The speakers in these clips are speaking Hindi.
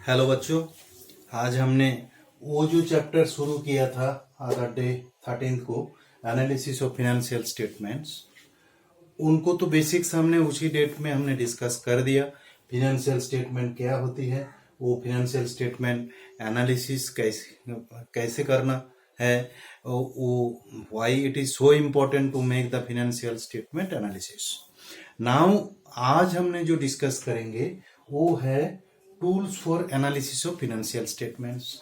हेलो बच्चों, आज हमने वो जो चैप्टर शुरू किया था अदर डे 13 को, एनालिसिस ऑफ फिनेंशियल स्टेटमेंट्स, उनको तो बेसिक्स हमने उसी डेट में हमने डिस्कस कर दिया। फिनेंशियल स्टेटमेंट क्या होती है, वो फिनेंशियल स्टेटमेंट एनालिसिस कैसे करना है, वो why it is so important to make the financial statement analysis. Now आज हमने जो डिस्कस करेंगे वो है tools for analysis of financial statements.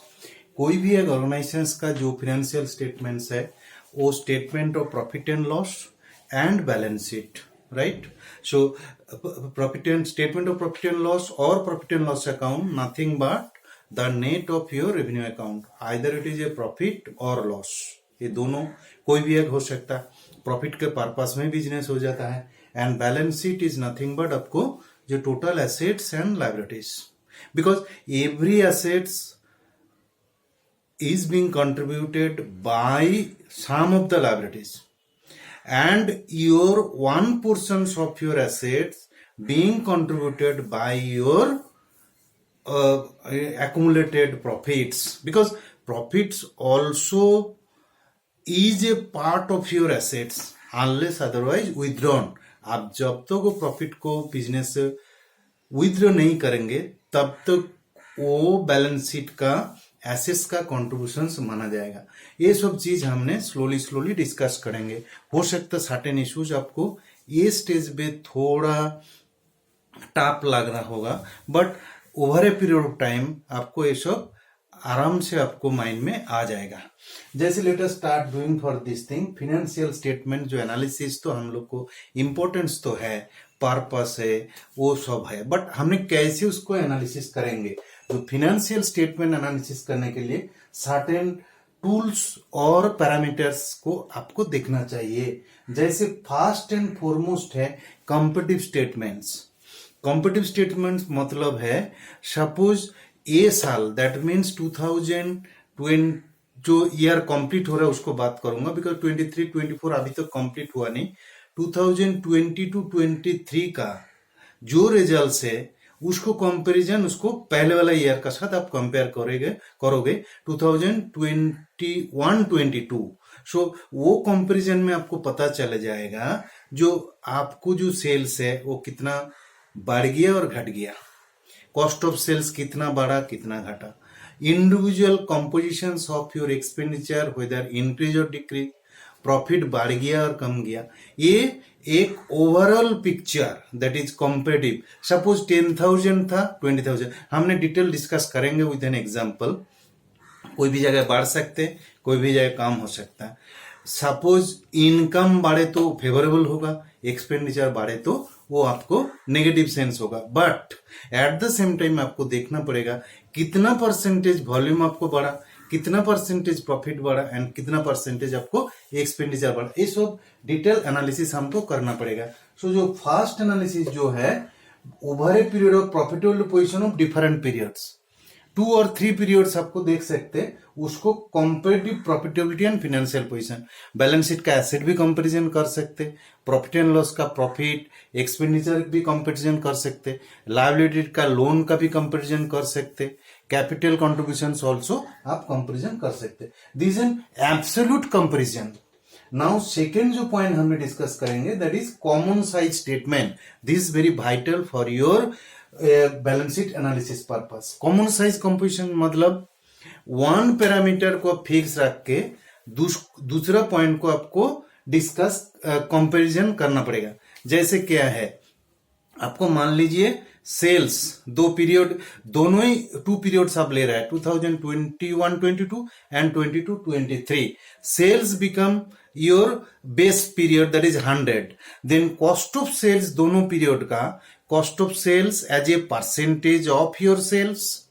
कोई भी एक ऑर्गेनाइजेशन का जो फिनेंशियल स्टेटमेंट्स है वो statement of profit and loss and balance sheet, right. So profit and statement of profit and loss और profit and loss account nothing but the net of your revenue account, either it is a profit or loss. ये दोनों कोई भी एक हो सकता है। प्रॉफिट के पर्पस में बिजनेस हो जाता है। And balance sheet is nothing but आपको जो total assets and liabilities, because every assets is being contributed by some of the liabilities and your one portion of your assets being contributed by your accumulated profits, because profits also is a part of your assets unless otherwise withdrawn। आप जब तक वो प्रॉफिट को बिजनेस से विथड्रॉ नहीं करेंगे तब तक वो बैलेंस शीट का एसेट्स का कंट्रीब्यूशन माना जाएगा। ये सब चीज हमने स्लोली डिस्कस करेंगे। हो सकता है सर्टेन इश्यूज आपको ये स्टेज पे थोड़ा टफ लग रहा होगा, but over a period of time आपको ये सब आराम से आपको माइंड में आ जाएगा। जैसे let us start doing for this thing. Financial statement जो एनालिसिस तो हम लोग को इम्पोर्टेंस तो है, पर्पस है, वो सब है, बट हमने कैसे उसको एनालिसिस करेंगे। तो फिनेंशियल स्टेटमेंट एनालिसिस करने के लिए सर्टेन टूल्स और पैरामीटर्स को आपको देखना चाहिए। जैसे फर्स्ट एंड फॉरमोस्ट है कॉम्पिटिटिव स्टेटमेंट्स। कॉम्पिटिटिव स्टेटमेंट्स मतलब है सपोज ये साल, दैट मीन्स 2020 जो ईयर कंप्लीट हो रहा है उसको बात करूंगा, बिकॉज 23-24 अभी तक कंप्लीट हुआ नहीं। 2022-23 का जो रिजल्ट है उसको कंपैरिजन उसको पहले वाला ईयर का साथ आप कंपेयर करोगे 2021-22। सो वो कंपैरिजन में आपको पता चल जाएगा जो आपको जो सेल्स है वो कितना बढ़ गया और घट गया, कॉस्ट ऑफ सेल्स कितना बढ़ा कितना घटा, individual compositions of your expenditure whether increase और डिक्रीज, प्रॉफिट बढ़ गया और कम गया। ये एक overall picture that is competitive. Suppose 10,000 था 20,000, हमने डिटेल डिस्कस करेंगे विद एन एग्जांपल। कोई भी जगह बढ़ सकते, कोई भी जगह कम हो सकता है। सपोज इनकम बढ़े तो फेवरेबल होगा, एक्सपेंडिचर बढ़े तो वो आपको नेगेटिव सेंस होगा। But at the same time आपको देखना पड़ेगा कितना परसेंटेज वॉल्यूम आपको बढ़ा, कितना परसेंटेज प्रॉफिट बढ़ा एंड कितना परसेंटेज आपको एक्सपेंडिचर बढ़ा। ये सब डिटेल एनालिसिस हमको करना पड़ेगा। सो जो फर्स्ट एनालिसिस जो है over a period of profitable position of different periods, 2 और 3 पीरियड्स आपको देख सकते हैं, उसको comparative profitability and financial position. Balance sheet का एसेट भी कंपैरिजन कर सकते, प्रॉफिट एंड लॉस का प्रॉफिट एक्सपेंडिचर भी कंपैरिजन कर सकते, लायबिलिटी का लोन का भी कंपैरिजन कर सकते, कैपिटल कंट्रीब्यूशंस आल्सो आप कंपैरिजन कर सकते। This an absolute comparison. Now second जो पॉइंट हमने डिस्कस करेंगे that is common size statement. This is very vital for your balance sheet analysis purpose. Common size composition मतलब वन पैरामीटर को फिक्स रख के दूसरा पॉइंट को आपको डिस्कस कंपैरिजन करना पड़ेगा। जैसे क्या है, आपको मान लीजिए सेल्स दो पीरियड, दोनों ही 2 पीरियड्स आप ले रहे हैं, 2021-22 and 22-23। Sales become your base period that is 100। Then cost of sales दोनों पीरियड का cost of sales as a percentage of your sales,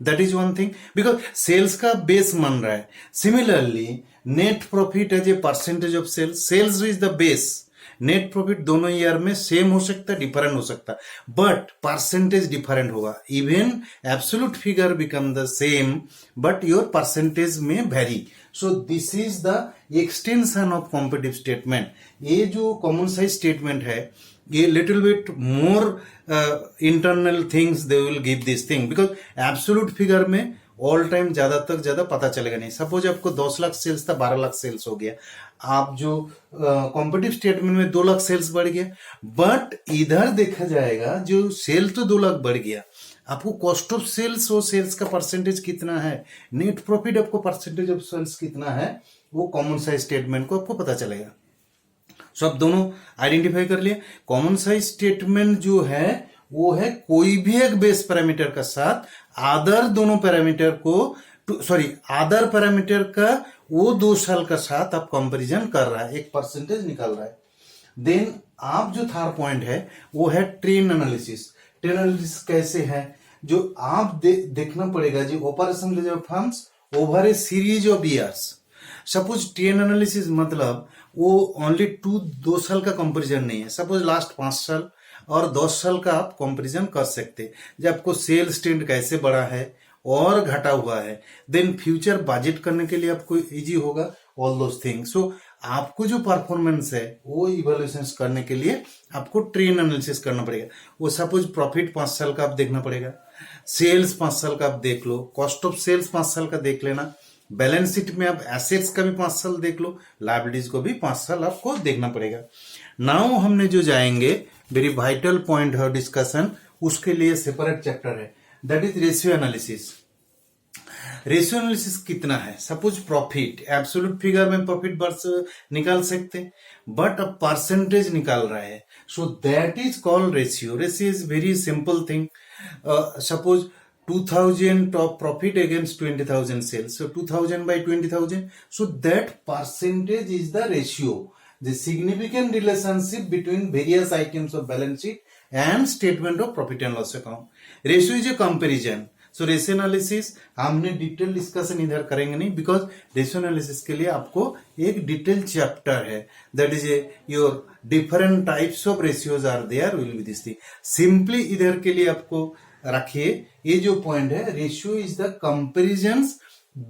that is one thing, because sales का बेस मान रहा है। Similarly net profit as a percentage of sales, sales is the base, net profit दोनों ईयर में सेम हो सकता है, डिफरेंट हो सकता है, बट परसेंटेज डिफरेंट होगा। Even absolute figure become the same but your percentage में vary. So this is the extension of competitive statement. ये जो कॉमन साइज स्टेटमेंट है ये little bit more internal things they will give this thing, because absolute figure में ऑल टाइम ज्यादा तक ज्यादा पता चलेगा नहीं। सपोज आपको 10 लाख सेल्स था, 12 लाख सेल्स हो गया, आप जो कॉम्पिटिटिव स्टेटमेंट में 2 लाख सेल्स बढ़ गया, बट इधर देखा जाएगा जो सेल तो 2 लाख बढ़ गया, आपको कॉस्ट ऑफ सेल्स और सेल्स का परसेंटेज कितना है, नेट प्रॉफिट आपको परसेंटेज ऑफ सेल्स कितना है, वो कॉमन साइज स्टेटमेंट को आपको पता चलेगा। सो आप दोनों आइडेंटिफाई कर लिए। कॉमन साइज स्टेटमेंट जो है वो है कोई भी एक बेस पैरामीटर का साथ आदर दोनों पैरामीटर को, सॉरी आदर पैरामीटर का वो 2 साल का साथ आप कंपैरिजन कर रहा है, एक परसेंटेज निकाल रहा है। देन आप जो थर्ड पॉइंट है वो है ट्रेंड एनालिसिस। ट्रेंड एनालिसिस कैसे है, जो आप देखना पड़ेगा जो operation reserve funds over A series of years. Suppose trend analysis मतलब वो ओनली 2 साल का कंपैरिजन नहीं है। सपोज लास्ट 5 साल और 10 साल का आप कंपैरिजन कर सकते, जब आपको सेल्स ट्रेंड कैसे बढ़ा है और घटा हुआ है, देन फ्यूचर बजट करने के लिए आपको इजी होगा ऑल दोस थिंग्स। सो आपको जो परफॉर्मेंस है वो इवैल्यूएशन करने के लिए आपको ट्रेंड एनालिसिस करना पड़ेगा। वो सपोज प्रॉफिट 5 साल का आप देखना पड़ेगा, सेल्स 5 साल का आप देख लो, कॉस्ट ऑफ सेल्स 5 साल का देख लेना, बैलेंस शीट में आप एसेट्स का भी 5 साल देख लो, लायबिलिटीज को भी 5 साल आपको देखना पड़ेगा। नाउ हमने जो जाएंगे वेरी वाइटल पॉइंट है डिस्कशन, उसके लिए सेपरेट चैप्टर है, that is ratio analysis. Ratio analysis कितना है, सपोज प्रॉफिट एब्सोल्यूट फिगर में प्रॉफिट वर्ष निकाल सकते, बट अब परसेंटेज निकाल रहा है, so that is called ratio. Ratio is very simple thing. Suppose 2000 of profit against 20,000 sales, so 2000 by 20,000, so that percentage is the ratio, the significant relationship between various items of balance sheet and statement of profit and loss account. Ratio is a comparison. So ratio analysis हमने डिटेल डिस्कशन इधर करेंगे नहीं, बिकॉज रेशियो एनालिसिस के लिए आपको एक डिटेल चैप्टर है, that is your different types of ratios are there will be this thing. Simply इधर के लिए आपको रखिए ये जो पॉइंट है, ratio is the comparisons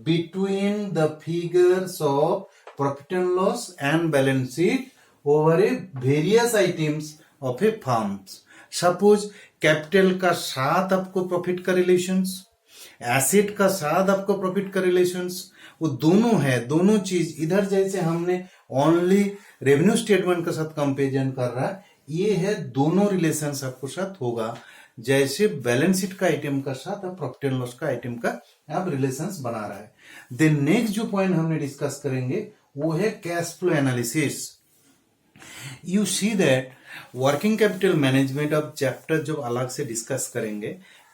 between the figures of profit and loss and balance sheet over a various items of a firms. Suppose capital का साथ आपको प्रॉफिट का रिलेशंस, एसेट का साथ आपको प्रॉफिट का रिलेशंस, वो दोनों है, दोनों चीज इधर जैसे हमने ओनली रेवेन्यू स्टेटमेंट के साथ कंपेरिजन कर रहा है, ये है दोनों रिलेशंस आपको साथ होगा, जैसे बैलेंस शीट का आइटम का साथ आप प्रॉफिट एंड लॉस का आइटम का आप रिलेशंस बना रहा है। देन नेक्स्ट जो पॉइंट हमने डिस्कस करेंगे वो है cash flow analysis. You see that working capital management अब चैप्टर जो अलग से डिस्कस करेंगे,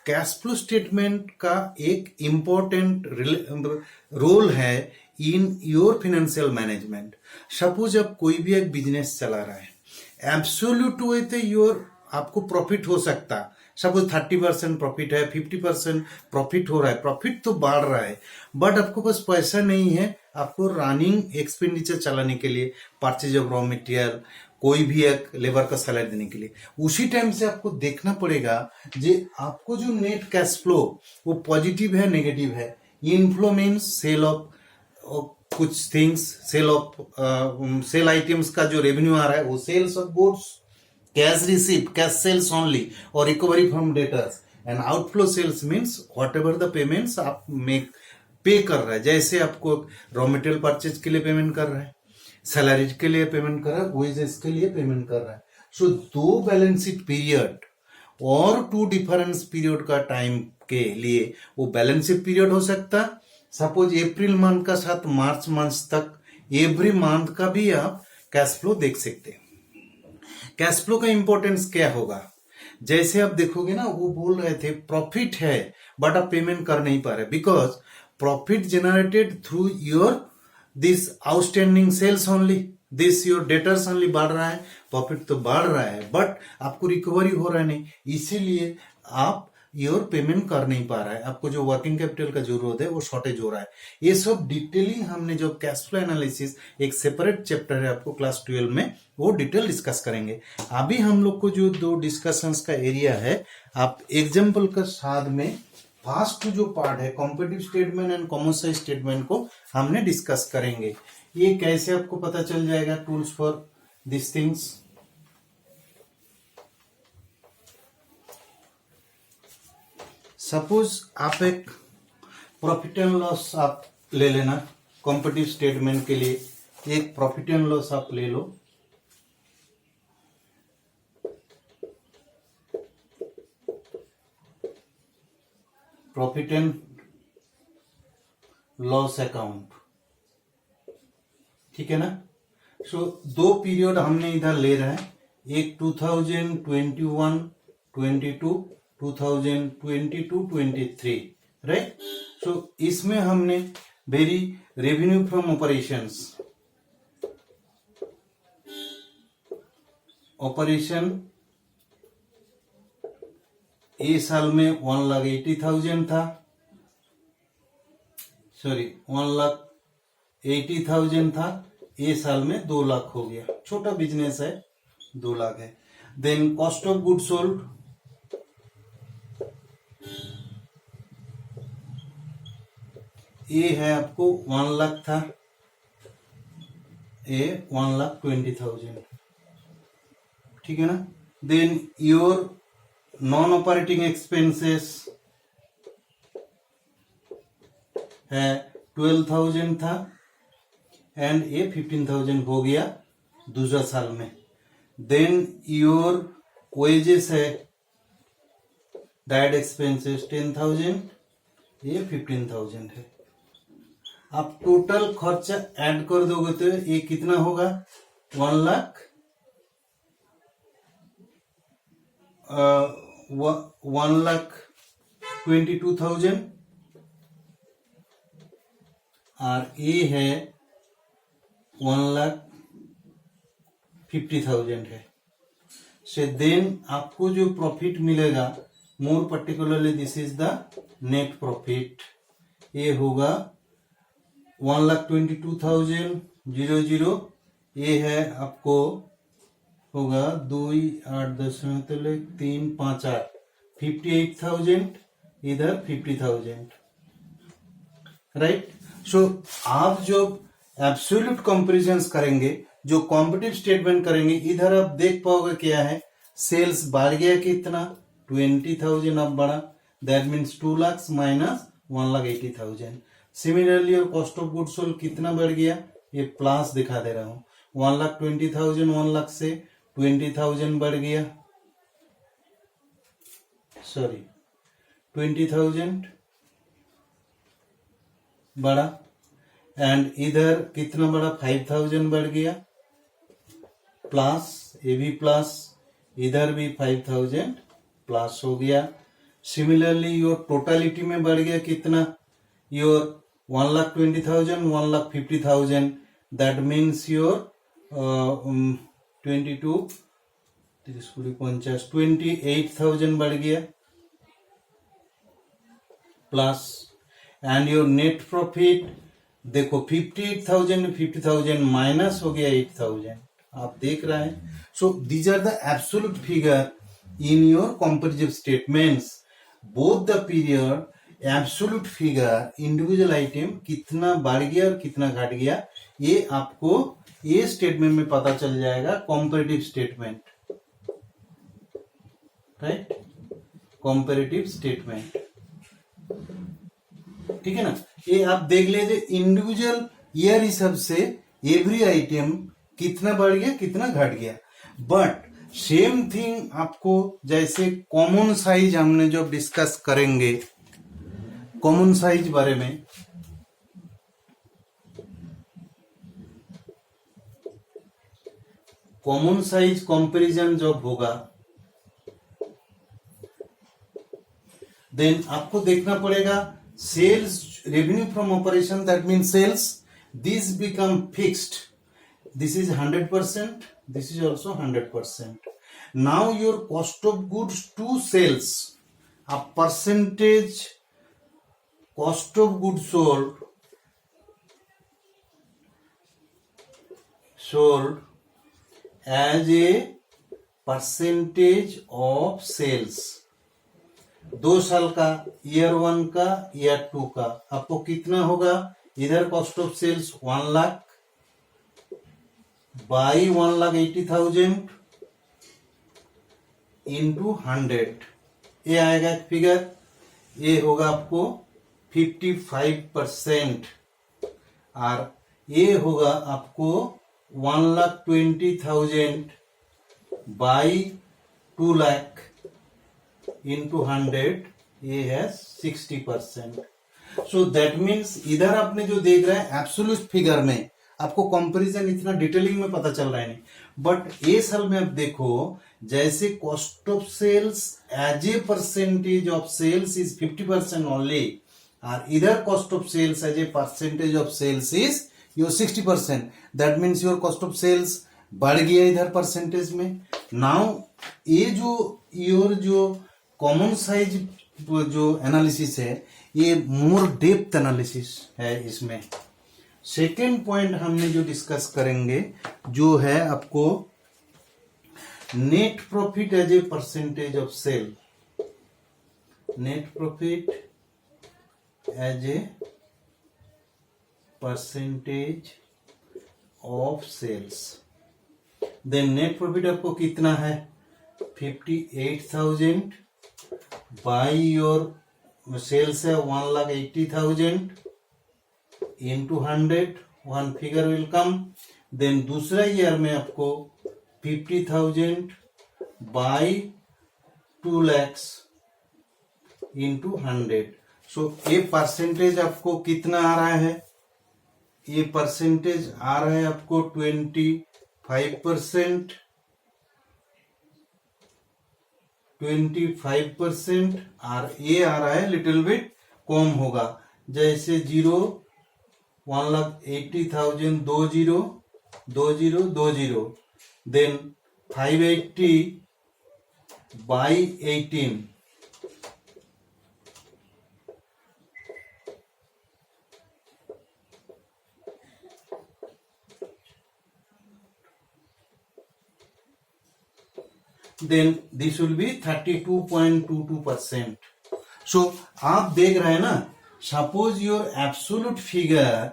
कैश फ्लो स्टेटमेंट का एक इंपॉर्टेंट रोल है in your financial management. Suppose अब कोई भी एक बिजनेस चला रहा है, एब्सोल्यूट वे तो योर आपको प्रॉफिट हो सकता, सपोज 30% प्रॉफिट है, 50% प्रॉफिट हो रहा है, प्रॉफिट तो बढ़ रहा है, बट आपको पास पैसा नहीं है आपको रनिंग एक्सपेंडिचर चलाने के लिए, परचेज ऑफ रॉ मटेरियल, कोई भी एक लेबर का सैलरी देने के लिए। उसी टाइम से आपको देखना पड़ेगा जे आपको जो नेट कैश फ्लो वो पॉजिटिव है नेगेटिव है। इनफ्लो मीन्स सेल ऑफ कुछ थिंग्स, सेल आइटम्स का जो रेवेन्यू आ रहा है वो sales of goods, cash receipt, cash sales only, और recovery from debtors, and outflow sales means whatever the payments आप पे कर रहा है, जैसे आपको रॉ मटेरियल परचेज के लिए पेमेंट कर रहा है, सैलरी के लिए पेमेंट कर रहा है, वेजेस के लिए पेमेंट कर रहा है। सो 2 बैलेंस शीट पीरियड और 2 डिफरेंस पीरियड का टाइम के लिए वो बैलेंस शीट पीरियड हो सकता, सपोज अप्रैल मंथ का साथ मार्च मंथ तक, एवरी मंथ का भी आप कैश फ्लो देख सकते हैं। कैश फ्लो का इंपॉर्टेंस क्या होगा, जैसे आप देखोगे ना वो बोल रहे थे प्रॉफिट है बट आप पेमेंट कर नहीं पा रहे, because profit generated through your this outstanding sales only, this your debtors only बढ़ रहा है, प्रॉफिट तो बढ़ रहा है बट आपको रिकवरी हो रहा है नहीं, इसीलिए आप योर पेमेंट कर नहीं पा रहा है, आपको जो वर्किंग कैपिटल का जरूरत है वो शॉर्टेज हो रहा है। ये सब डिटेलिंग हमने जो कैश फ्लो एनालिसिस एक सेपरेट चैप्टर है आपको क्लास 12 में वो डिटेल डिस्कस करेंगे। अभी हम लोग को जो 2 डिस्कशंस का एरिया है, आप एग्जाम्पल का साथ में फर्स्ट जो पार्ट है competitive statement and common size statement को हमने डिस्कस करेंगे। ये कैसे आपको पता चल जाएगा, tools for this things. Suppose आप एक प्रॉफिट एंड लॉस आप ले लेना कॉम्पिटिटिव स्टेटमेंट के लिए, एक प्रॉफिट एंड लॉस आप ले लो। प्रॉफिट एंड लॉस अकाउंट, ठीक है ना। सो दो पीरियड हमने इधर ले रहे हैं, एक 2021 22, 2022 23, राइट। सो इसमें हमने वेरी रेवेन्यू फ्रॉम ऑपरेशन ए साल में 1,80,000 था, सॉरी 1,80,000 था, ए साल में 2 लाख हो गया, छोटा बिजनेस है 2 लाख है। Then cost of good sold, ए है आपको 1 लाख था, ए 1,20,000, ठीक है ना। Then your non operating expenses है 12,000 था एंड ये 15,000 हो गया दूसरा साल में। देन योर वेजेस है डायरेक्ट एक्सपेंसेस 10,000, ये 15,000 है। आप टोटल खर्चा ऐड कर दोगे तो ये कितना होगा, 1,22,000 और ये है 1,50,000 है। से देन आपको जो प्रॉफिट मिलेगा, more particularly this is the net profit, ये होगा 1,22,000 ये है आपको होगा 2 8 10 3 5 8 58,000, इधर 50,000, राइट। सो आप जो एब्सोल्यूट कंपैरिजंस करेंगे, जो कॉम्पिटिटिव स्टेटमेंट करेंगे, इधर आप देख पाओगे क्या है, सेल्स बढ़ गया कितना, 20,000 अब बढ़ा, that means 2 lakh minus 1,80,000। Similarly और कॉस्ट ऑफ गुड सोल्ड कितना बढ़ गया, ये प्लस दिखा दे रहा हूं, 1,20,000 1 लाख से 20,000 बढ़ गया, सॉरी 20,000 बढ़ा, एंड इधर कितना बढ़ा, 5,000 बढ़ गया, प्लस ये भी प्लस, इधर भी 5,000 प्लस हो गया। सिमिलरली योर टोटलिटी में बढ़ गया कितना, योर 1,20,000 1,50,000, दैट मीन्स योर 22 50 28,000 बढ़ गया plus, and your net profit देखो 58,000 50,000 माइनस हो गया 8,000, आप देख रहे हैं। So these are the absolute figure in your comparative statements, both the period, absolute figure, individual item कितना बढ़ गया और कितना घट गया, ये आपको ये स्टेटमेंट में पता चल जाएगा, comparative statement, right, comparative statement, ठीक है ना। ये आप देख लीजिए इंडिविजुअल ईयर हिसाब से एवरी आइटम कितना बढ़ गया कितना घट गया, बट सेम थिंग आपको जैसे कॉमन साइज हमने जो डिस्कस करेंगे, कॉमन साइज बारे में, कॉमन साइज कंपैरिजन जब होगा, देन आपको देखना पड़ेगा sales revenue from operation, that mean sales, this become fixed, this is 100%, this is also 100%. Now your cost of goods to sales, a percentage cost of goods sold as a percentage of sales, 2 साल का, ईयर 1 का, ईयर 2 का, आपको कितना होगा, इधर cost of sales 1 lakh by 1,80,000 into 100, ये आएगा फिगर, ये होगा आपको 55% और ये होगा आपको 1,20,000 बाई 2 लाख इंटू 100, ये है 60%। सो दैट मीन्स इधर आपने जो देख रहे हैं एब्सोल्यूट फिगर में आपको कंपैरिजन इतना डिटेलिंग में पता चल रहा है नहीं, बट ये साल में आप देखो जैसे cost of sales as a percentage of sales is 50% only, और इधर cost of sales as a percentage of sales is your 60%। That means your cost of sales बढ़ गया इधर परसेंटेज में। नाउ ये जो योर जो कॉमन साइज जो एनालिसिस है ये मोर डेप्थ एनालिसिस है। इसमें सेकेंड पॉइंट हमने जो डिस्कस करेंगे जो है आपको net profit as a percentage of sale, net profit as a percentage of sales. Then net profit आपको कितना है 58,000 बाई योर सेल्स है 1,80,000 into 100, one figure will come। Then दूसरा ईयर में आपको 50,000 बाई 2 lakhs into 100। सो ये परसेंटेज आपको कितना आ रहा है, ये परसेंटेज आ रहा है आपको 25%, 25%, और ये आ रहा है लिटिल बिट कम होगा, जैसे 1,80,000 20 then 580 by 18, then this will be 32.22%। So आप देख रहे हैं ना, suppose your absolute figure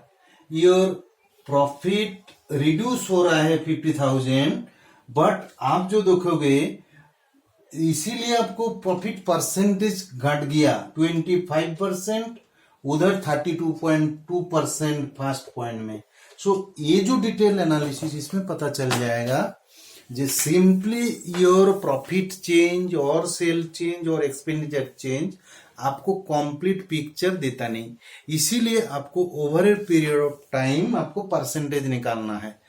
your profit reduce हो रहा है 50,000, बट आप जो देखोगे इसीलिए आपको प्रॉफिट परसेंटेज घट गया 25%, उधर 32.2% फर्स्ट पॉइंट में। सो ये जो डिटेल एनालिसिस इसमें पता चल जाएगा जे सिंपली योर प्रॉफिट चेंज और सेल चेंज और एक्सपेंडिचर चेंज आपको कंप्लीट पिक्चर देता नहीं, इसीलिए आपको over a period of time आपको परसेंटेज निकालना है।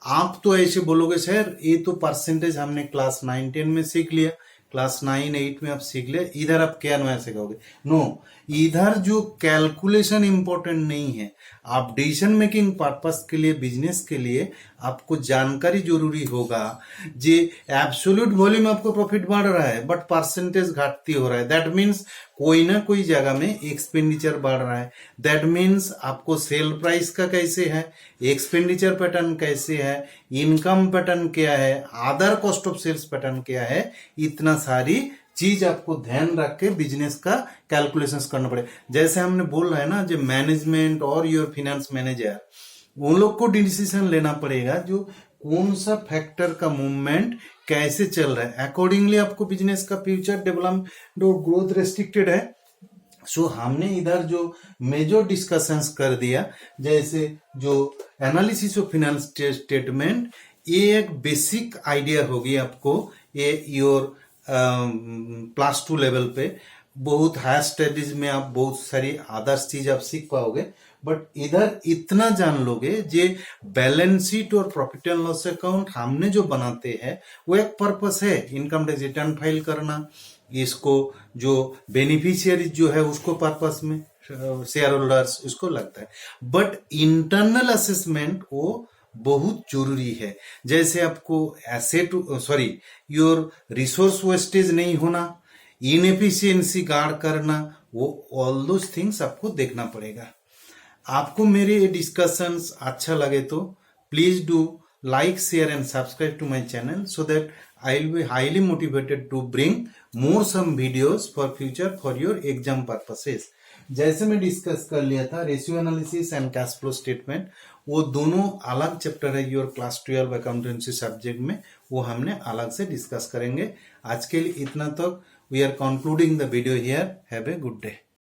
आप तो ऐसे बोलोगे सर ये तो परसेंटेज हमने क्लास 9-10 में सीख लिया, क्लास 9-8 में आप सीख लिया, इधर आप क्या नया सीखोगे? नो, इधर जो कैलकुलेशन इंपॉर्टेंट नहीं है, आप डिसीजन मेकिंग पर्पस के लिए बिजनेस के लिए आपको जानकारी जरूरी होगा। जे एब्सोल्यूट वॉल्यूम आपको प्रॉफिट बढ़ रहा है बट परसेंटेज घटती हो रहा है, दैट मीन्स कोई ना कोई जगह में एक्सपेंडिचर बढ़ रहा है। दैट मीन्स आपको सेल प्राइस का कैसे है, एक्सपेंडिचर पैटर्न कैसे है, इनकम पैटर्न क्या है, other cost of sales pattern क्या है, इतना सारी चीज आपको ध्यान रख के बिजनेस का कैलकुलेशंस करना पड़े। जैसे हमने बोल रहे हैं ना, जो मैनेजमेंट और योर फाइनेंस मैनेजर उन लोग को डिसीजन लेना पड़ेगा जो कौन सा फैक्टर का मूवमेंट कैसे चल रहा है, अकॉर्डिंगली आपको बिजनेस का फ्यूचर डेवलपमेंट और ग्रोथ रेस्ट्रिक्टेड है। सो हमने इधर जो मेजर डिस्कशंस कर दिया, जैसे जो एनालिसिस ऑफ फाइनेंस स्टेटमेंट, ये एक बेसिक आइडिया होगी आपको, ये योर +2 लेवल पे। बहुत हायर स्टडीज में आप बहुत सारी अदर्स चीज आप सीख पाओगे, बट इधर इतना जान लोगे जे बैलेंस शीट और प्रॉफिट एंड लॉस अकाउंट हमने जो बनाते हैं वो एक पर्पस है, इनकम टैक्स रिटर्न फाइल करना, इसको जो बेनिफिशियरी जो है उसको पर्पस में, शेयर होल्डर्स उसको लगता है, बट इंटरनल असेसमेंट वो बहुत जरूरी है। जैसे आपको योर रिसोर्स वेस्टेज नहीं होना, इनएफिशिएंसी गार्ड करना, वो ऑल दोस थिंग्स आपको देखना पड़ेगा। आपको मेरे ये डिस्कशंस अच्छा लगे तो please do like, share and subscribe to my channel so that I will be highly motivated to bring more some videos for future for your exam purposes। जैसे मैं डिस्कस कर लिया था ratio analysis and cash flow statement, वो दोनों अलग चैप्टर है योर क्लास 12 अकाउंटेंसी सब्जेक्ट में, वो हमने अलग से डिस्कस करेंगे। आज के लिए इतना तक। We are concluding the video here. Have a good day.